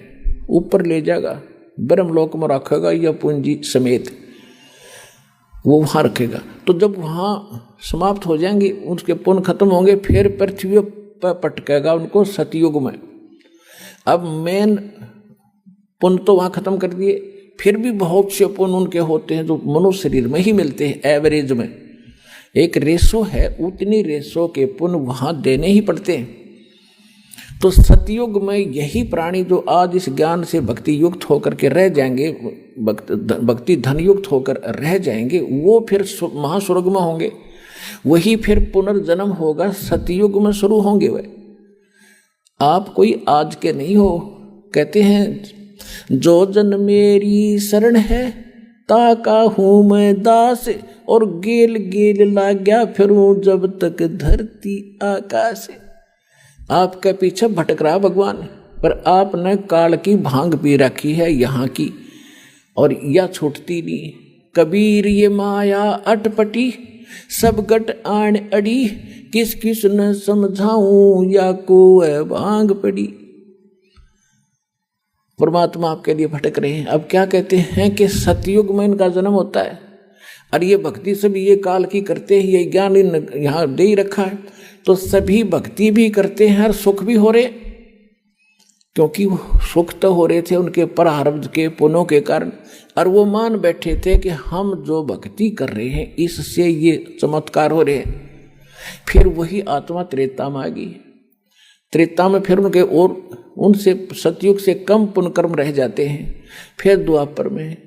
ऊपर ले जाएगा, ब्रह्मलोक में रखेगा या पूंजी समेत वो वहाँ रखेगा। तो जब वहाँ समाप्त हो जाएंगे, उसके पुण्य खत्म होंगे, फिर पृथ्वी पर पटकेगा उनको सतयुग में। अब मेन पुण्य तो वहाँ खत्म कर दिए, फिर भी बहुत से पुण्य उनके होते हैं जो मनुष्य शरीर में ही मिलते हैं। एवरेज में एक रेशो है, उतनी रेशो के पुण्य वहाँ देने ही पड़ते हैं। तो सतयुग में यही प्राणी जो आज इस ज्ञान से भक्ति युक्त होकर के रह जाएंगे, भक्ति धन युक्त होकर रह जाएंगे, वो फिर महास्वर्ग में होंगे। वही फिर पुनर्जन्म होगा, सतयुग में शुरू होंगे। वे आप कोई आज के नहीं हो। कहते हैं जो जन मेरी शरण है ताका हूँ मैं दास और गेल गेल लाग्या फिरूं जब तक धरती आकाश। आपके पीछे भटक रहा भगवान, पर आपने काल की भांग पी रखी है यहाँ की, और यह छूटती नहीं। कबीर ये माया अटपटी सब गट आण अड़ी, किस किस न समझाऊं या को भांग पड़ी। परमात्मा आपके लिए भटक रहे हैं। अब क्या कहते हैं कि सतयुग में इनका जन्म होता है, और ये भक्ति सभी ये काल की करते हैं, ये ज्ञान यहाँ दे ही रखा है, तो सभी भक्ति भी करते हैं और सुख भी हो रहे, क्योंकि सुख तो हो रहे थे उनके प्रारब्ध के पुण्यों के कारण, और वो मान बैठे थे कि हम जो भक्ति कर रहे हैं इससे ये चमत्कार हो रहे हैं। फिर वही आत्मा त्रेता में आ गई। त्रेता में फिर उनके और उनसे सतयुग से कम पुण्य कर्म रह जाते हैं, फिर द्वापर में,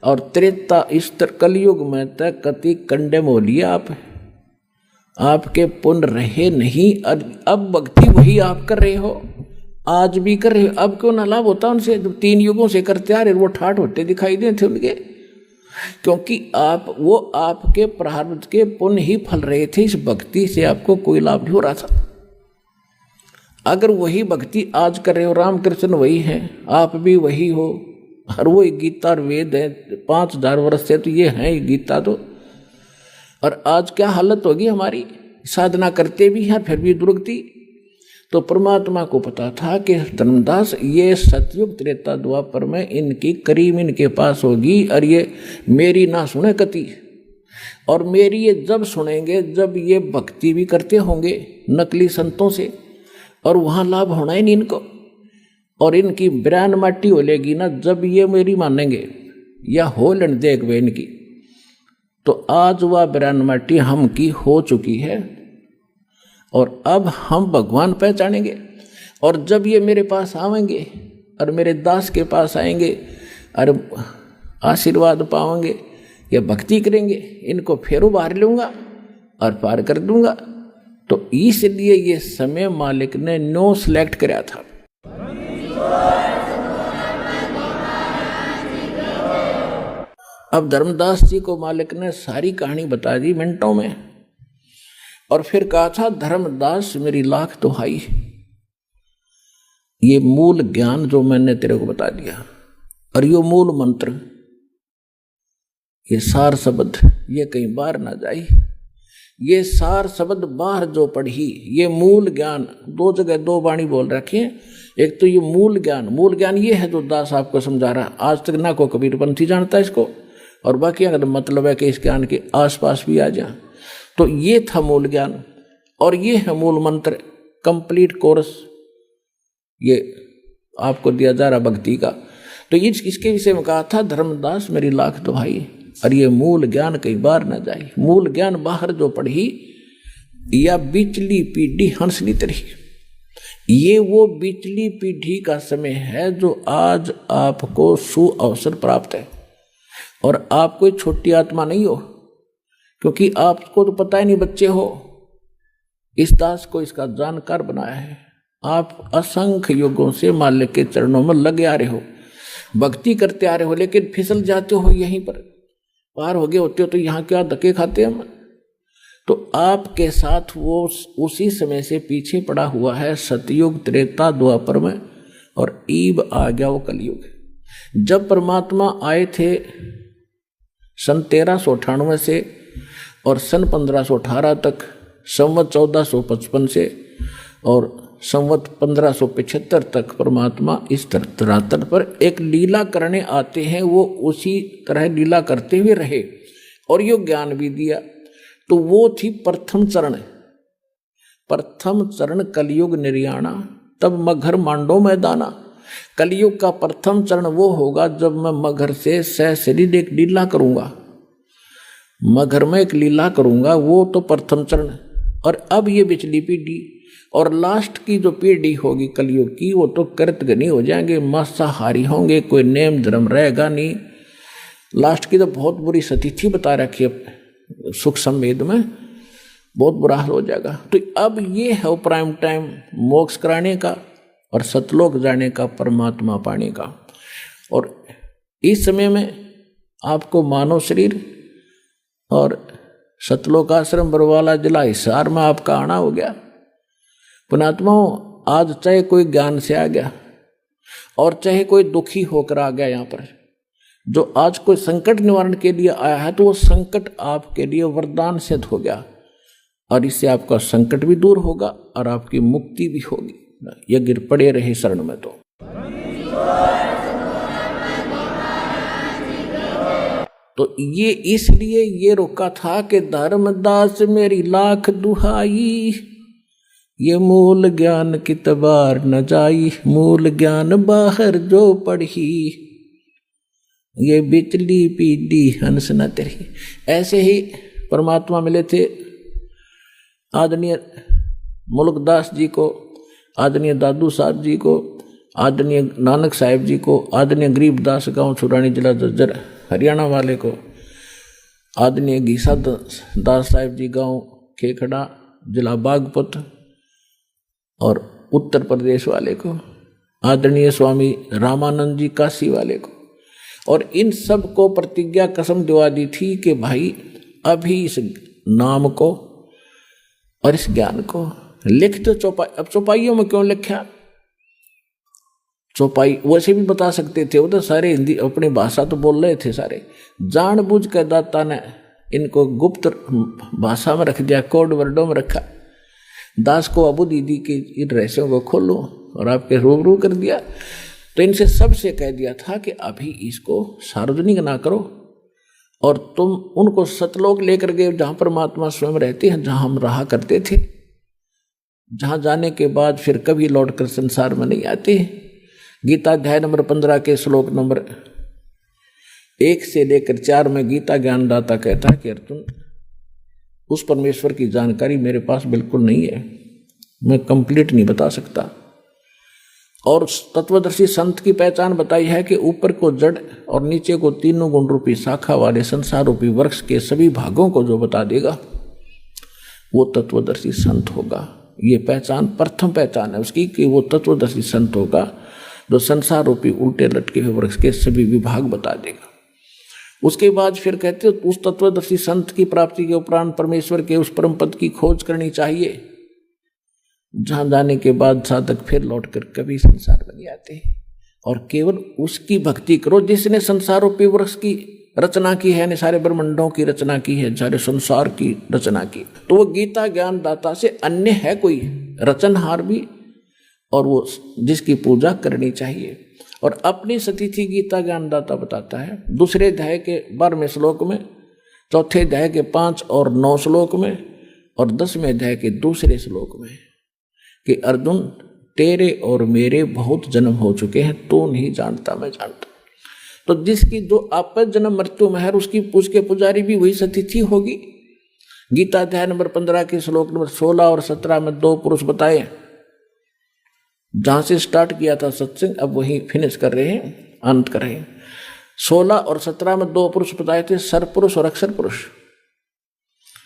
और त्रेता इस कलयुग में तक कति कंडेम हो लिया आपके पुण्य रहे नहीं। अब भक्ति वही आप कर रहे हो, आज भी कर रहे हो, अब क्यों ना लाभ होता उनसे? 3 युगों से करते आ रहे, वो ठाठ होते दिखाई देते उनके, क्योंकि वो आपके प्रारब्ध के पुण्य ही फल रहे थे। इस भक्ति से आपको कोई लाभ नहीं हो रहा था। अगर वही भक्ति आज कर रहे हो, रामकृष्ण वही है, आप भी वही हो, और वो गीता और वेद है 5000 वर्ष से, तो ये है गीता तो। और आज क्या हालत होगी हमारी, साधना करते भी हैं फिर भी दुर्गति। तो परमात्मा को पता था कि धर्मदास ये सतयुग त्रेता द्वापर में इनकी करीम इनके पास होगी, और ये मेरी ना सुने कति, और मेरी ये जब सुनेंगे जब ये भक्ति भी करते होंगे नकली संतों से, और वहाँ लाभ होना ही नहीं इनको, और इनकी बिरान माटी हो लेगी ना जब ये मेरी मानेंगे, या हो लेन देख वे इनकी। तो आज वह बिरान माटी हम की हो चुकी है, और अब हम भगवान पहचानेंगे। और जब ये मेरे पास आवेंगे और मेरे दास के पास आएंगे और आशीर्वाद पाएंगे या भक्ति करेंगे, इनको फिर उबार लूँगा और पार कर दूंगा। तो इसलिए ये समय मालिक ने नो सिलेक्ट कराया था। अब धर्मदास जी को मालिक ने सारी कहानी बता दी मिनटों में, और फिर कहा था धर्मदास मेरी लाख दुहाई, ये मूल ज्ञान जो मैंने तेरे को बता दिया, और ये मूल मंत्र, ये सार शब्द, ये कहीं बाहर ना जाए। ये सार शब्द बाहर जो पढ़ी, ये मूल ज्ञान 2 जगह 2 वाणी बोल रखी है। एक तो ये मूल ज्ञान ये है जो दास आपको समझा रहा, आज तक ना को कबीरपंथी जानता है इसको, और बाकी अगर मतलब है कि इस ज्ञान के आसपास भी आ जाए। तो ये था मूल ज्ञान, और ये है मूल मंत्र, कंप्लीट कोर्स ये आपको दिया जा रहा भक्ति का। तो इसके विषय में कहा था धर्मदास मेरी लाख दुहाई, और ये मूल ज्ञान कई बार न जाए। मूल ज्ञान बाहर जो पढ़ी या बिचली पीढ़ी हंसनी तरही, ये वो बिचली पीढ़ी का समय है जो आज आपको सुअवसर प्राप्त है। और आप कोई छोटी आत्मा नहीं हो, क्योंकि आपको तो पता ही नहीं बच्चे हो, इस दास को इसका जानकार बनाया है। आप असंख्य युगों से मालिक के चरणों में लगे आ रहे हो, भक्ति करते आ रहे हो, लेकिन फिसल जाते हो, यहीं पर पार हो गए होते हो तो यहाँ क्या धक्के खाते हम। तो आपके साथ वो उसी समय से पीछे पड़ा हुआ है सतयुग त्रेता द्वापर में, और ईब आ गया वो कलयुग। जब परमात्मा आए थे सन 1398 से और सन 1518 तक, संवत 1455 से और संवत 1575 तक परमात्मा इस धरातल पर एक लीला करने आते हैं। वो उसी तरह लीला करते हुए रहे और यो ज्ञान भी दिया। तो वो थी प्रथम चरण कलयुग निर्याणा, तब मगर मांडो मैदाना। कलयुग का प्रथम चरण वो होगा जब मैं मगर से सशरीर एक लीला करूंगा, मगर में एक लीला करूंगा, वो तो प्रथम चरण। और अब ये बिचली पीढ़ी और लास्ट की जो पीढ़ी होगी कलयुग की, वो तो कृतघ्नी हो जाएंगे, मांसाहारी होंगे, कोई नेम धर्म रहेगा नहीं। लास्ट की तो बहुत बुरी स्थिति बता रखी है सुख संवेद में, बहुत बुरा हाल हो जाएगा। तो अब ये है प्राइम टाइम मोक्ष कराने का और सतलोक जाने का, परमात्मा पाने का। और इस समय में आपको मानव शरीर और सतलोक आश्रम बरवाला जिला हिसार में आपका आना हो गया। पुणात्माओं, आज चाहे कोई ज्ञान से आ गया और चाहे कोई दुखी होकर आ गया यहाँ पर, जो आज कोई संकट निवारण के लिए आया है तो वो संकट आपके लिए वरदान सिद्ध हो गया और इससे आपका संकट भी दूर होगा और आपकी मुक्ति भी होगी। ये गिर पड़े रहे शरण में। तो ये इसलिए ये रोका था कि धर्मदास मेरी लाख दुहाई, ये मूल ज्ञान की तबार न जाई, मूल ज्ञान बाहर जो पढ़ी, ये बिचली पीडी हंस न तेरी। ऐसे ही परमात्मा मिले थे आदरणीय मुल्कदास जी को, आदरणीय दादू साहब जी को, आदरणीय नानक साहिब जी को, आदरणीय गरीबदास गांव छुरानी जिला जज्जर हरियाणा वाले को, आदरणीय गीसा दास साहिब जी गांव खेखड़ा जिला बागपत और उत्तर प्रदेश वाले को, आदरणीय स्वामी रामानंद जी काशी वाले को, और इन सब को प्रतिज्ञा कसम दिवा दी थी कि भाई अभी इस नाम को और इस ज्ञान को लिख दो चौपाई। अब चौपाइयों में क्यों लिखा? चौपाई वैसे भी बता सकते थे, वो तो सारे हिंदी अपनी भाषा तो बोल रहे थे सारे, जानबूझ कर दाता ने इनको गुप्त भाषा में रख दिया, कोड वर्डों में रखा। दास को अबू दीदी के इन रहस्यों को खोलो और आपके रूबरू कर दिया। तो इनसे सबसे कह दिया था कि अभी इसको सार्वजनिक ना करो और तुम उनको सतलोक लेकर गए जहाँ परमात्मा स्वयं रहते हैं, जहाँ हम रहा करते थे, जहाँ जाने के बाद फिर कभी लौट कर संसार में नहीं आते। गीता अध्याय नंबर 15 के श्लोक नंबर 1 से लेकर 4 में गीता ज्ञानदाता कहता है कि अर्जुन, उस परमेश्वर की जानकारी मेरे पास बिल्कुल नहीं है, मैं कंप्लीट नहीं बता सकता। और तत्वदर्शी संत की पहचान बताई है कि ऊपर को जड़ और नीचे को तीनों गुण रूपी शाखा वाले संसार रूपी वृक्ष के सभी भागों को जो बता देगा वो तत्वदर्शी संत होगा। ये पहचान प्रथम पहचान है उसकी कि वो तत्वदर्शी संत होगा जो संसार रूपी उल्टे लटके हुए वृक्ष के सभी विभाग बता देगा। उसके बाद फिर कहते हैं उस तत्वदर्शी संत की प्राप्ति के उपरांत परमेश्वर के उस परम पद की खोज करनी चाहिए, जहां जाने के बाद साधक फिर लौटकर कभी संसार में नहीं आते और केवल उसकी भक्ति करो जिसने संसार रूपी वृक्ष की रचना की है, ने सारे ब्रह्मांडों की रचना की है, सारे संसार की रचना की। तो वो गीता ज्ञान दाता से अन्य है कोई रचनहार भी, और वो जिसकी पूजा करनी चाहिए। और अपनी सतिथि गीता ज्ञानदाता बताता है दूसरे अध्याय के 12वें श्लोक में, चौथे अध्याय के 5 और 9 श्लोक में और 10वें अध्याय के दूसरे श्लोक में कि अर्जुन तेरे और मेरे बहुत जन्म हो चुके हैं, तो नहीं जानता मैं जानता। तो जिसकी जो आपस जन्म मृत्यु में है उसकी पूज के पुजारी भी वही सतिथि होगी। गीता अध्याय नंबर 15 के श्लोक नंबर 16 और 17 में 2 पुरुष बताए, जहां से स्टार्ट किया था सत्संग अब वही फिनिश कर रहे हैं, अंत कर रहे हैं। 16 और 17 में 2 पुरुष बताए थे, सरपुरुष और अक्षर पुरुष।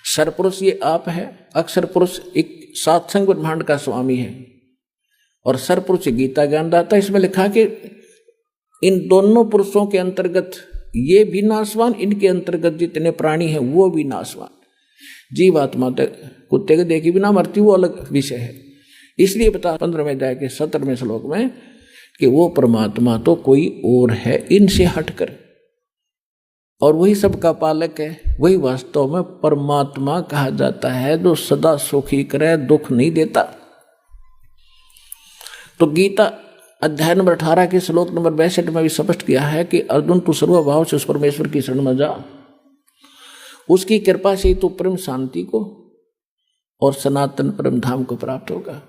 सरपुरुष ये आप है, अक्षर पुरुष एक सात्संग ब्रह्मांड का स्वामी है और सरपुरुष गीता ज्ञानदाता। इसमें लिखा कि इन दोनों पुरुषों के अंतर्गत ये भी नाशवान, इनके अंतर्गत जितने प्राणी हैं वो भी नाशवान। जीवात्मा तक कुत्ते के देखी बिना मरती वो अलग विषय है। इसलिए बता 15वें अध्याय के 17वें श्लोक में कि वो परमात्मा तो कोई और है इनसे हटकर, और वही सबका पालक है। वही वास्तव में परमात्मा कहा जाता है जो सदा सुखी करे, दुख नहीं देता। तो गीता अध्याय नंबर 18 के श्लोक नंबर 62 में भी स्पष्ट किया है कि अर्जुन तू सर्वभाव से उस परमेश्वर की शरण में जा, उसकी कृपा से ही तू परम शांति को और सनातन परम धाम को प्राप्त होगा।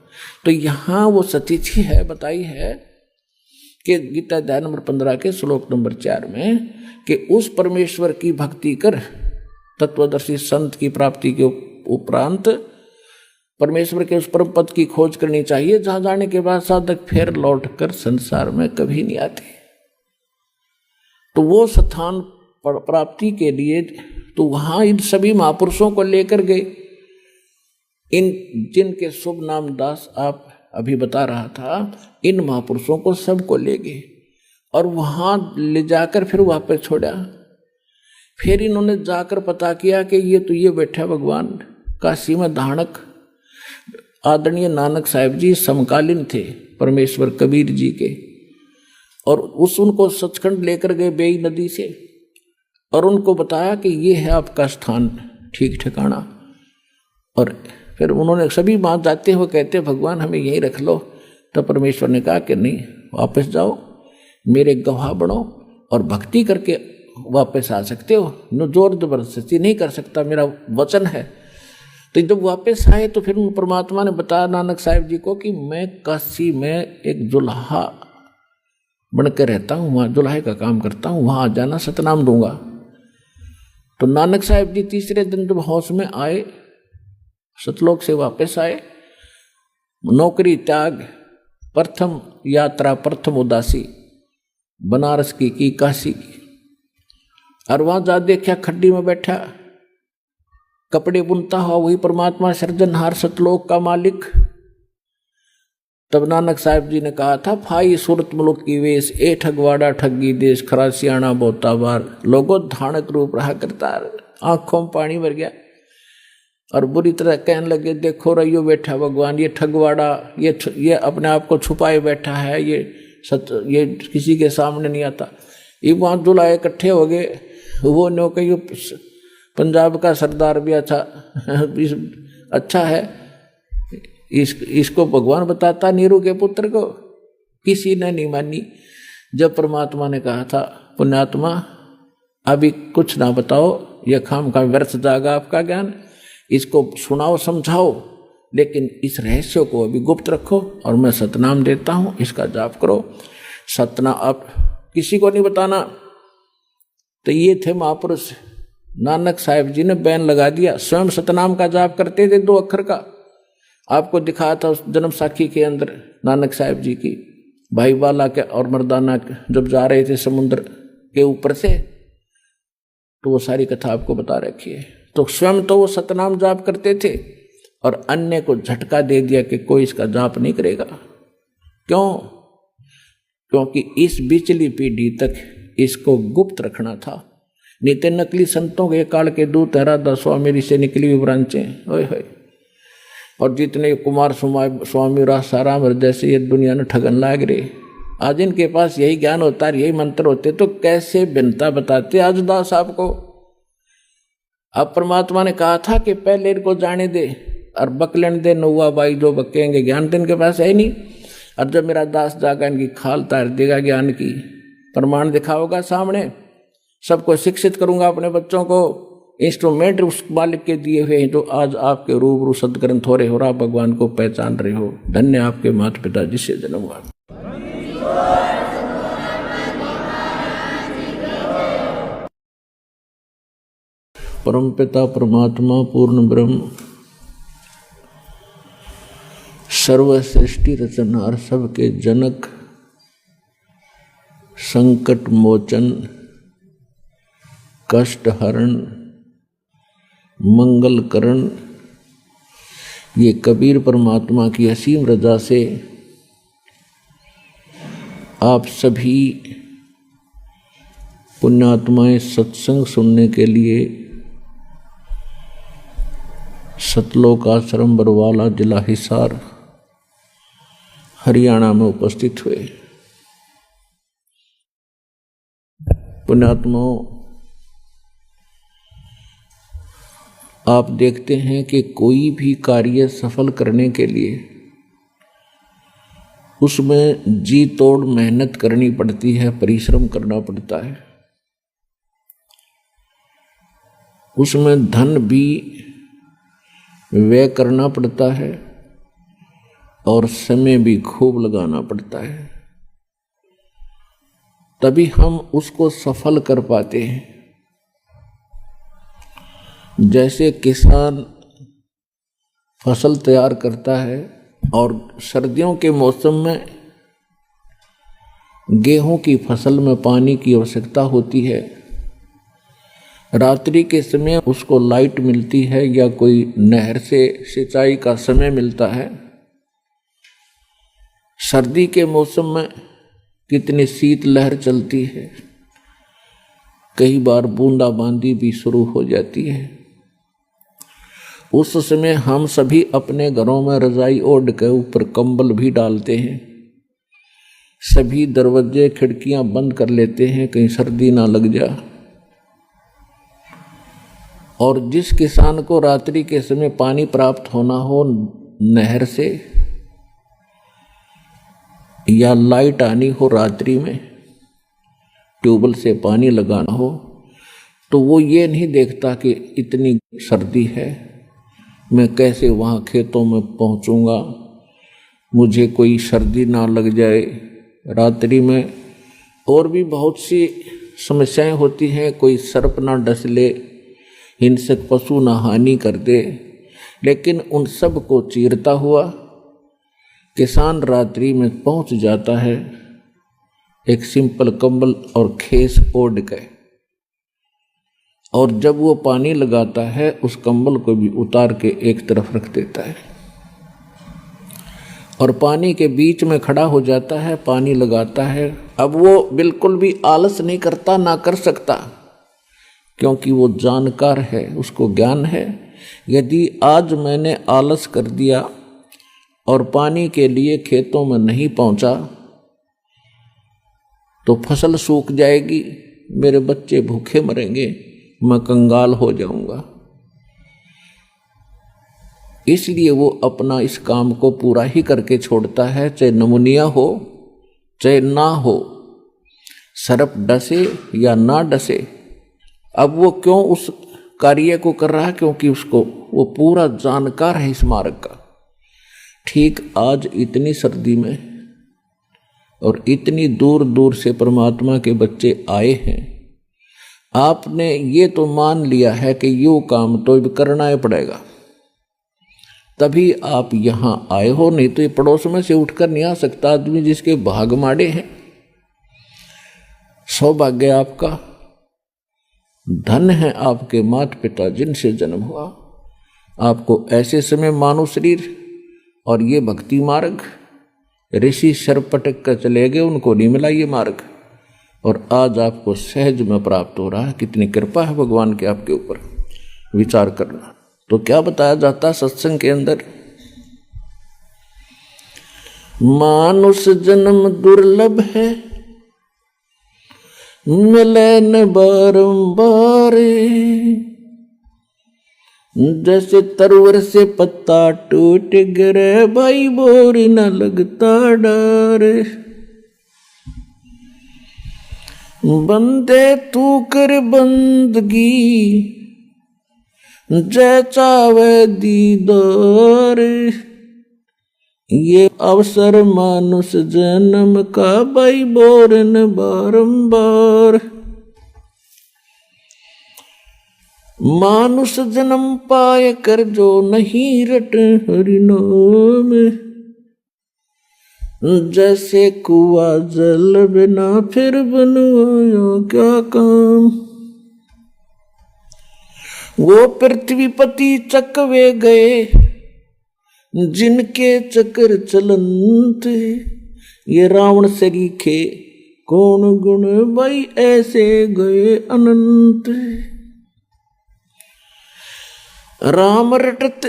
तो यहाँ वो सतिथि है बताई है कि गीता अध्याय नंबर 15 के श्लोक नंबर 4 में कि उस परमेश्वर की भक्ति कर तत्वदर्शी संत की प्राप्ति के उपरांत परमेश्वर के उस परम पद की खोज करनी चाहिए, जहां जाने के बाद साधक फिर लौटकर संसार में कभी नहीं आते। तो वो स्थान प्राप्ति के लिए तो वहां इन सभी महापुरुषों को लेकर गए, इन जिनके शुभ नाम दास आप अभी बता रहा था, इन महापुरुषों को सबको ले गए और वहां ले जाकर फिर वापस छोड़ा फिर इन्होंने जाकर पता किया कि ये बैठा भगवान काशी में धाणक आदरणीय नानक साहिब जी समकालीन थे परमेश्वर कबीर जी के, और उनको सचखंड लेकर गए बेई नदी से और उनको बताया कि ये है आपका स्थान ठीक ठिकाना। और फिर उन्होंने सभी बात जाते हुए कहते भगवान हमें यहीं रख लो। तो परमेश्वर ने कहा कि नहीं, वापस जाओ, मेरे गवाह बनो और भक्ति करके वापस आ सकते हो, न जोर जबरदस्ती नहीं कर सकता, मेरा वचन है। तो जब वापस आए तो फिर उन परमात्मा ने बताया नानक साहिब जी को कि मैं काशी में एक जुल्हा बनकर रहता हूँ, वहाँ जुल्हे का काम करता हूँ, वहाँ आ जाना, सतनाम दूंगा। तो नानक साहिब जी तीसरे दिन जब होश में आए, सतलोक से वापस आए, नौकरी त्याग, प्रथम यात्रा, प्रथम उदासी बनारस की काशी की, और वहां जा देखा खड्डी में बैठा कपड़े बुनता हुआ वही परमात्मा सृजनहार सतलोक का मालिक। तब नानक साहिब जी ने कहा था, फाई सूरत मुल्क की वेश, ए ठगवाड़ा ठगी देश, खरा सियाणा बोता बार, लोगों धानक रूप रहा करता। आंखों में पानी भर गया और बुरी तरह कहने लगे, देखो रहियो बैठा भगवान, ये ठगवाड़ा, ये अपने आप को छुपाए बैठा है, ये किसी के सामने नहीं आता। ये वहाँ दुल्हा इकट्ठे हो गए, वो नो कही पंजाब का सरदार भी अच्छा है, इसको भगवान बताता नीरू के पुत्र को। किसी ने नहीं मानी। जब परमात्मा ने कहा था, पुण्यात्मा अभी कुछ ना बताओ, यह खाम खा व्यर्थ जाएगा आपका ज्ञान, इसको सुनाओ समझाओ, लेकिन इस रहस्य को अभी गुप्त रखो और मैं सतनाम देता हूँ, इसका जाप करो। सतना आप किसी को नहीं बताना। तो ये थे महापुरुष। नानक साहिब जी ने बैन लगा दिया, स्वयं सतनाम का जाप करते थे 2 अक्षर का। आपको दिखाया था उस जन्म साखी के अंदर नानक साहिब जी की, भाई बाला के और मर्दाना जब जा रहे थे समुद्र के ऊपर से, तो वो सारी कथा आपको बता रखी है। तो स्वयं तो वो सतनाम जाप करते थे और अन्य को झटका दे दिया कि कोई इसका जाप नहीं करेगा। क्यों? क्योंकि इस बिचली पीढ़ी तक इसको गुप्त रखना था। नित्य नकली संतों के काल के दूत राधा स्वामी से निकली हुई ब्रांचें, ओए होए, और जितने कुमार स्वामी रासाराम हृदय से ये दुनिया ने ठगन लाग रहे। आज इनके पास यही ज्ञान होता है, यही मंत्र होते, तो कैसे भिन्नता बताते आज दास आपको। अब परमात्मा ने कहा था कि पहले इनको जाने दे और बकलेन दे, नौवा बाई जो बकेंगे, ज्ञान तो इनके पास है नहीं। और जब मेरा दास जागा इनकी खाल तार देगा ज्ञान की, प्रमाण दिखाओगा सामने, सबको शिक्षित करूंगा अपने बच्चों को। इंस्ट्रूमेंट उस मालिक के दिए हुए हैं जो आज आपके रूबरू सदग्रंथ हो रहे हो, आप भगवान को पहचान रहे हो। धन्य आपके माता पिता जिससे जन्म हुआ। परम पिता परमात्मा पूर्ण ब्रह्म सर्व सृष्टि रचनहार सबके जनक, संकट मोचन, कष्ट हरण, मंगल करण, ये कबीर परमात्मा की असीम रजा से आप सभी पुण्यात्माएं सत्संग सुनने के लिए सतलोक आश्रम बरवाला जिला हिसार हरियाणा में उपस्थित हुए। पुण्यात्माओं, आप देखते हैं कि कोई भी कार्य सफल करने के लिए उसमें जी तोड़ मेहनत करनी पड़ती है, परिश्रम करना पड़ता है। उसमें धन भी व्यय करना पड़ता है और समय भी खूब लगाना पड़ता है, तभी हम उसको सफल कर पाते हैं। जैसे किसान फसल तैयार करता है और सर्दियों के मौसम में गेहूं की फसल में पानी की आवश्यकता होती है, रात्रि के समय उसको लाइट मिलती है या कोई नहर से सिंचाई का समय मिलता है। सर्दी के मौसम में कितनी शीत लहर चलती है, कई बार बूंदाबांदी भी शुरू हो जाती है। उस समय हम सभी अपने घरों में रजाई ओढ़ के ऊपर कंबल भी डालते हैं, सभी दरवाजे खिड़कियां बंद कर लेते हैं कहीं सर्दी ना लग जा। और जिस किसान को रात्रि के समय पानी प्राप्त होना हो नहर से या लाइट आनी हो रात्रि में, ट्यूबवेल से पानी लगाना हो, तो वो ये नहीं देखता कि इतनी सर्दी है, मैं कैसे वहाँ खेतों में पहुँचूँगा, मुझे कोई सर्दी ना लग जाए रात्रि में। और भी बहुत सी समस्याएं होती हैं, कोई सर्प ना डस ले, हिंसक पशु ना हानि कर दे, लेकिन उन सब को चीरता हुआ किसान रात्रि में पहुंच जाता है एक सिंपल कंबल और खेस ओढ़ के। और जब वो पानी लगाता है उस कंबल को भी उतार के एक तरफ रख देता है और पानी के बीच में खड़ा हो जाता है, पानी लगाता है। अब वो बिल्कुल भी आलस नहीं करता, ना कर सकता, क्योंकि वो जानकार है, उसको ज्ञान है। यदि आज मैंने आलस कर दिया और पानी के लिए खेतों में नहीं पहुंचा तो फसल सूख जाएगी, मेरे बच्चे भूखे मरेंगे, मैं कंगाल हो जाऊंगा। इसलिए वो अपना इस काम को पूरा ही करके छोड़ता है, चाहे नमूनिया हो चाहे ना हो, सर्प डसे या ना डसे। अब वो क्यों उस कार्य को कर रहा है? क्योंकि उसको वो पूरा जानकार है इस मार्ग का। ठीक आज इतनी सर्दी में और इतनी दूर दूर से परमात्मा के बच्चे आए हैं, आपने ये तो मान लिया है कि यो काम तो करना ही पड़ेगा, तभी आप यहाँ आए हो, नहीं तो ये पड़ोस में से उठकर नहीं आ सकता आदमी जिसके भाग माड़े हैं। सौभाग्य आपका, धन है आपके माता पिता जिनसे जन्म हुआ। आपको ऐसे समय मानव शरीर और ये भक्ति मार्ग, ऋषि शर पटक कर चले गए, उनको नहीं मिला ये मार्ग, और आज आपको सहज में प्राप्त हो रहा है। कितनी कृपा है भगवान के आपके ऊपर, विचार करना। तो क्या बताया जाता सत्संग के अंदर? मानुष जन्म दुर्लभ है, मिले न बारंबार, जैसे तरवर से पत्ता टूट गिरे, भाई बोर न लगता डर। बंदे तू कर बंदगी, जय चावे दीदार, ये अवसर मानुष जन्म का, भाई बोरन बारंबार। मानुष जन्म पाए कर जो नहीं रट हरि नाम, जैसे कुआ जल बिना फिर बनवाया क्या काम। वो पृथ्वीपति चकवे गए, जिनके चक्र चलंत, ये रावण सरीखे कौन गुण, भाई ऐसे गए अनंत। राम रटत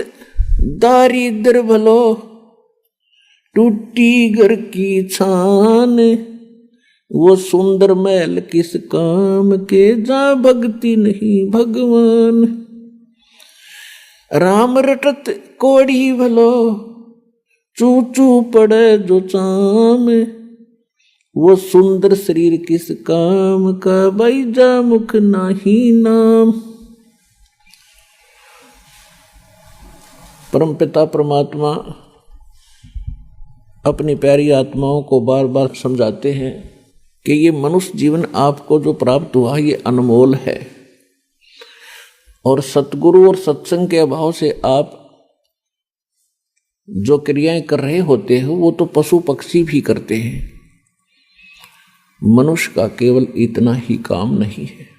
दारिद्र भलो, टूटी घर की छान, वो सुंदर महल किस काम के, जा भक्ति नहीं भगवान। राम रटत कोड़ी भलो, चू चू पड़े जो चाम, वो सुंदर शरीर किस काम का, भाई जा मुख नाही नाम। परमपिता परमात्मा अपनी प्यारी आत्माओं को बार बार समझाते हैं कि ये मनुष्य जीवन आपको जो प्राप्त हुआ ये अनमोल है, और सतगुरु और सत्संग के अभाव से आप जो क्रियाएं कर रहे होते हो वो तो पशु पक्षी भी करते हैं। मनुष्य का केवल इतना ही काम नहीं है।